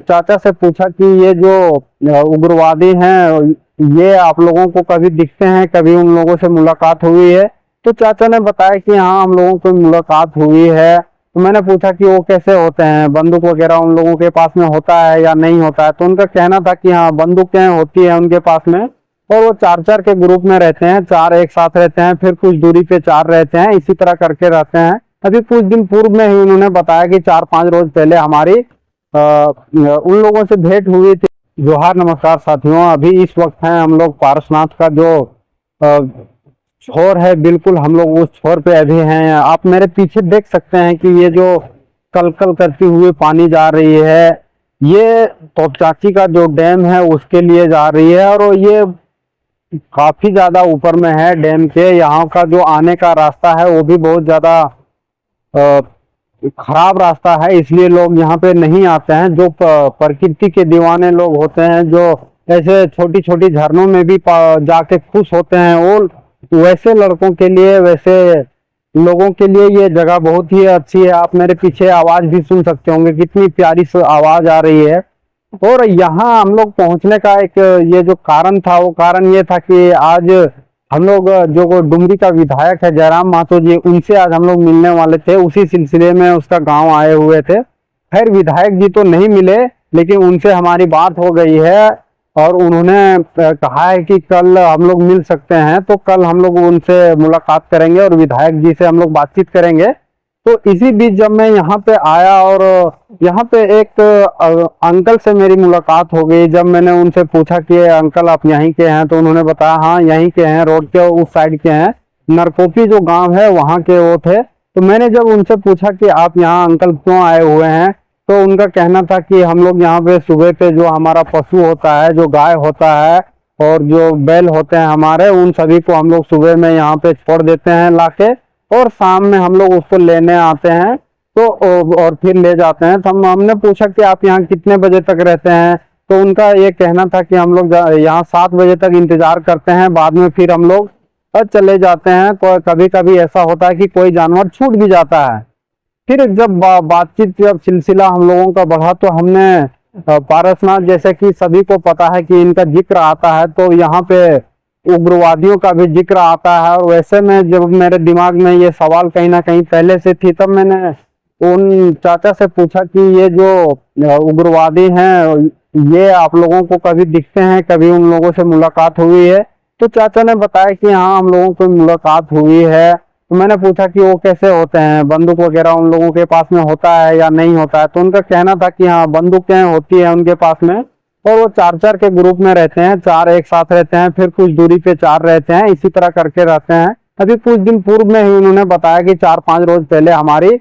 चाचा से पूछा कि ये जो उग्रवादी हैं, ये आप लोगों को कभी दिखते हैं, कभी उन लोगों से मुलाकात हुई है? तो चाचा ने बताया कि हाँ, हम लोगों को मुलाकात हुई है। तो मैंने पूछा कि वो कैसे होते हैं, बंदूक वगैरह उन लोगों के पास में होता है या नहीं होता है? तो उनका कहना था कि हाँ, बंदूकें होती है उनके पास में, और वो चार चार के ग्रुप में रहते हैं, चार एक साथ रहते हैं, फिर कुछ दूरी पे चार रहते हैं, इसी तरह करके रहते हैं। अभी कुछ दिन पूर्व में ही उन्होंने बताया कि 4-5 रोज पहले हमारी उन लोगों से भेंट हुई थी। जोहार, नमस्कार साथियों। अभी इस वक्त हैं हम लोग पारसनाथ का जो छोर है, बिल्कुल हम लोग उस छोर पे अभी हैं। आप मेरे पीछे देख सकते हैं कि ये जो कलकल करती हुई पानी जा रही है, ये तोपचाची का जो डैम है उसके लिए जा रही है, और ये काफी ज्यादा ऊपर में है डैम के। यहाँ का जो आने का रास्ता है वो भी बहुत ज्यादा खराब रास्ता है, इसलिए लोग यहाँ पे नहीं आते हैं। जो प्रकृति के दीवाने लोग होते हैं, जो ऐसे छोटी छोटी झरनों में भी जाके खुश होते हैं, वो वैसे लड़कों के लिए, वैसे लोगों के लिए ये जगह बहुत ही अच्छी है। आप मेरे पीछे आवाज भी सुन सकते होंगे, कितनी प्यारी सी आवाज आ रही है। और यहाँ हम लोग पहुंचने का एक ये जो कारण था, वो कारण ये था कि आज हम लोग जो डुमरी का विधायक है जयराम महतो जी, उनसे आज हम लोग मिलने वाले थे। उसी सिलसिले में उसका गांव आए हुए थे। खैर विधायक जी तो नहीं मिले, लेकिन उनसे हमारी बात हो गई है, और उन्होंने कहा है कि कल हम लोग मिल सकते हैं। तो कल हम लोग उनसे मुलाकात करेंगे और विधायक जी से हम लोग बातचीत करेंगे। तो इसी बीच जब मैं यहाँ पे आया, और यहाँ पे एक अंकल से मेरी मुलाकात हो गई। जब मैंने उनसे पूछा कि अंकल आप यहीं के हैं, तो उन्होंने बताया हाँ यहीं के हैं, रोड के उस साइड के हैं, नरकोपी जो गांव है वहाँ के वो थे। तो मैंने जब उनसे पूछा कि आप यहाँ अंकल क्यों आए हुए हैं, तो उनका कहना था कि हम लोग यहाँ पे सुबह पे जो हमारा पशु होता है, जो गाय होता है और जो बैल होते हैं हमारे, उन सभी को हम लोग सुबह में यहाँ पे छोड़ देते हैं लाके, और शाम में हम लोग उसको लेने आते हैं। तो और फिर ले जाते हैं। तो हमने पूछा कि आप यहाँ कितने बजे तक रहते हैं, तो उनका ये कहना था कि हम लोग यहाँ 7 बजे तक इंतजार करते हैं, बाद में फिर हम लोग चले जाते हैं। कभी कभी ऐसा होता है कि कोई जानवर छूट भी जाता है। फिर जब बातचीत जब सिलसिला हम लोगों का बढ़ा, तो हमने पारसनाथ, जैसे कि सभी को पता है कि इनका जिक्र आता है, तो यहाँ पे उग्रवादियों का भी जिक्र आता है। और वैसे में जब मेरे दिमाग में ये सवाल कहीं ना कहीं पहले से थी, तब मैंने उन चाचा से पूछा कि ये जो उग्रवादी हैं, ये आप लोगों को कभी दिखते हैं, कभी उन लोगों से मुलाकात हुई है? तो चाचा ने बताया कि हाँ, हम लोगों को मुलाकात हुई है। तो मैंने पूछा कि वो कैसे होते हैं, बंदूक वगैरह उन लोगों के पास में होता है या नहीं होता है? तो उनका कहना था कि हाँ, बंदूकें होती है उनके पास में, और वो चार चार के ग्रुप में रहते हैं, चार एक साथ रहते हैं, फिर कुछ दूरी पे चार रहते हैं, इसी तरह करके रहते हैं। अभी कुछ दिन पूर्व में ही उन्होंने बताया कि 4-5 रोज पहले हमारी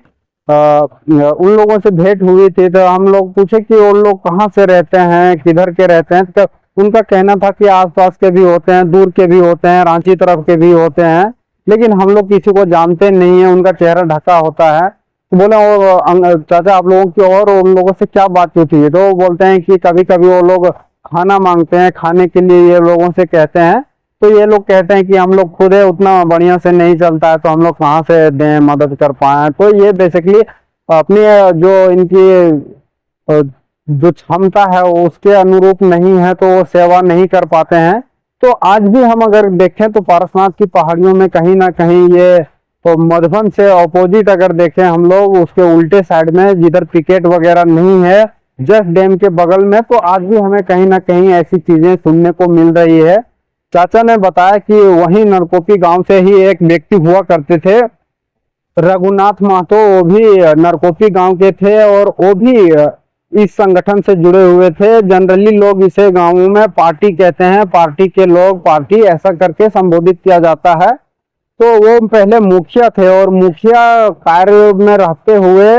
उन लोगों से भेंट हुई थी। तो हम लोग पूछे कि वो लोग कहाँ से रहते हैं, किधर के रहते हैं? तो उनका कहना था कि आसपास के भी होते हैं, दूर के भी होते हैं, रांची तरफ के भी होते हैं, लेकिन हम लोग किसी को जानते नहीं है, उनका चेहरा ढका होता है। तो बोले वो चाचा आप लोगों की और उन लोगों से क्या बातचीत हुई? तो वो बोलते हैं कि कभी कभी वो लोग खाना मांगते हैं, खाने के लिए ये लोगों से कहते हैं। तो ये लोग कहते हैं कि हम लोग खुद है उतना बढ़िया से नहीं चलता है, तो हम लोग कहाँ से दें, मदद कर पाए? तो ये बेसिकली अपनी जो इनकी जो क्षमता है उसके अनुरूप नहीं है, तो वो सेवा नहीं कर पाते हैं। तो आज भी हम अगर देखें तो पारसनाथ की पहाड़ियों में कहीं ना कहीं ये, तो मधुबन से ऑपोजिट अगर देखें हम लोग, उसके उल्टे साइड में जिधर पिकेट वगैरह नहीं है, जस्ट डैम के बगल में, तो आज भी हमें कहीं ना कहीं ऐसी चीजें सुनने को मिल रही है। चाचा ने बताया कि वहीं नरकोपी गांव से ही एक व्यक्ति हुआ करते थे, रघुनाथ महतो, वो भी नरकोपी गांव के थे, और वो भी इस संगठन से जुड़े हुए थे। जनरली लोग इसे गांवों में पार्टी कहते हैं, पार्टी के लोग, पार्टी ऐसा करके संबोधित किया जाता है। तो वो पहले मुखिया थे, और मुखिया कार्य में रहते हुए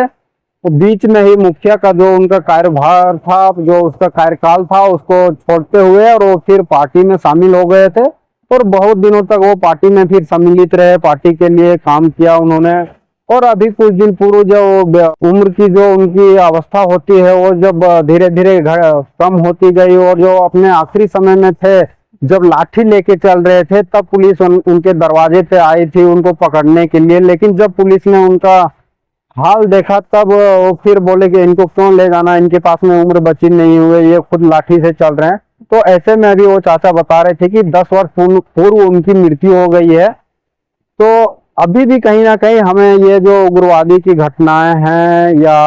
बीच में ही मुखिया का जो उनका कार्यभार था, जो उसका कार्यकाल था, उसको छोड़ते हुए और वो फिर पार्टी में शामिल हो गए थे, और बहुत दिनों तक वो पार्टी में फिर सम्मिलित रहे, पार्टी के लिए काम किया उन्होंने। और अभी कुछ दिन पूर्व जो उम्र की जो उनकी अवस्था होती है, वो जब धीरे धीरे कम होती गई, और जो अपने आखिरी समय में थे, जब लाठी लेके चल रहे थे, तब पुलिस उनके दरवाजे पे आई थी उनको पकड़ने के लिए। लेकिन जब पुलिस ने उनका हाल देखा तब वो फिर बोले कि इनको क्यों ले जाना, इनके पास में उम्र बची नहीं हुए, ये खुद लाठी से चल रहे हैं। तो ऐसे में अभी वो चाचा बता रहे थे कि 10 वर्ष पूर्व उनकी मृत्यु हो गई है। तो अभी भी कहीं ना कहीं हमें ये जो उग्रवादी की घटनाएं हैं या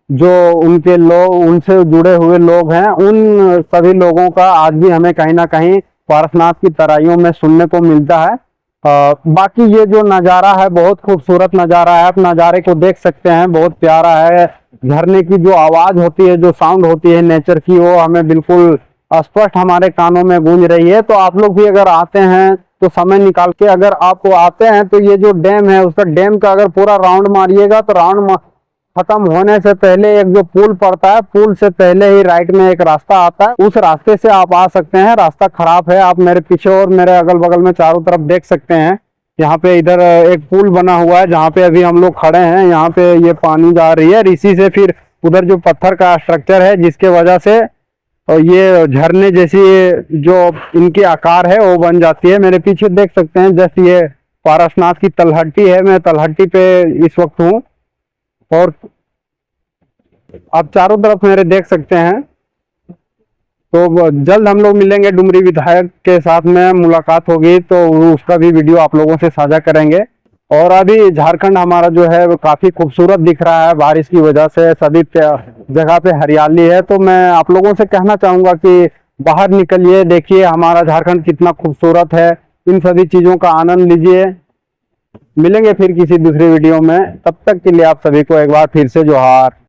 जो उनके लोग, उनसे जुड़े हुए लोग हैं, उन सभी लोगों का आज भी हमें कहीं ना कहीं पारसनाथ की तराइयों में सुनने को मिलता है। बाकी ये जो नज़ारा है बहुत खूबसूरत नज़ारा है, आप नज़ारे को देख सकते हैं, बहुत प्यारा है। झरने की जो आवाज़ होती है, जो साउंड होती है नेचर की, वो हमें बिल्कुल स्पष्ट हमारे कानों में गूंज रही है। तो आप लोग भी अगर आते हैं तो समय निकाल के अगर आप आते हैं तो ये जो डैम है उसका, डैम का अगर पूरा राउंड मारिएगा तो राउंड खत्म होने से पहले एक जो पुल पड़ता है, पुल से पहले ही राइट में एक रास्ता आता है, उस रास्ते से आप आ सकते हैं। रास्ता खराब है, आप मेरे पीछे और मेरे अगल बगल में चारों तरफ देख सकते हैं। यहाँ पे इधर एक पुल बना हुआ है जहाँ पे अभी हम लोग खड़े हैं, यहाँ पे ये पानी जा रही है, इसी से फिर उधर जो पत्थर का स्ट्रक्चर है जिसके वजह से ये झरने जैसी जो इनके आकार है वो बन जाती है। मेरे पीछे देख सकते हैं, जैसे ये पारसनाथ की तलहटी है, मैं तलहटी पे इस वक्त हूँ और आप चारों तरफ मेरे देख सकते हैं। तो जल्द हम लोग मिलेंगे, डुमरी विधायक के साथ में मुलाकात होगी तो उसका भी वीडियो आप लोगों से साझा करेंगे। और अभी झारखंड हमारा जो है वो काफी खूबसूरत दिख रहा है, बारिश की वजह से सभी जगह पे हरियाली है। तो मैं आप लोगों से कहना चाहूंगा कि बाहर निकलिए, देखिए हमारा झारखंड कितना खूबसूरत है, इन सभी चीजों का आनंद लीजिए। मिलेंगे फिर किसी दूसरी वीडियो में, तब तक के लिए आप सभी को एक बार फिर से जोहार।